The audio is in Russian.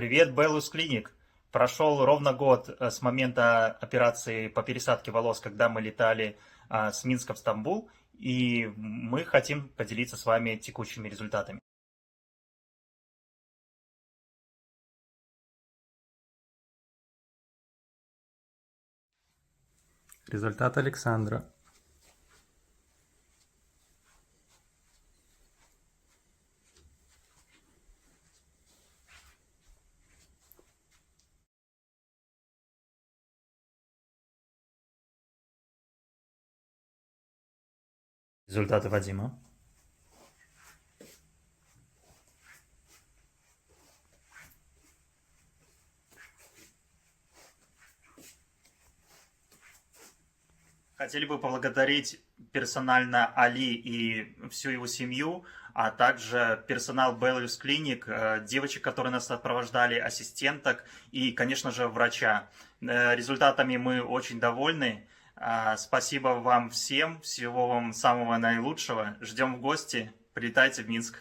Привет, Беллус Клиник. Прошел ровно год с момента операции по пересадке волос, когда мы летали с Минска в Стамбул, и мы хотим поделиться с вами текущими результатами. Результат Александра. Результаты Вадима. Хотели бы поблагодарить персонально Али и всю его семью, а также персонал Беллус Клиник, девочек, которые нас сопровождали, ассистенток и, конечно же, врача. Результатами мы очень довольны. Спасибо вам всем, всего вам самого наилучшего. Ждем в гости. Прилетайте в Минск.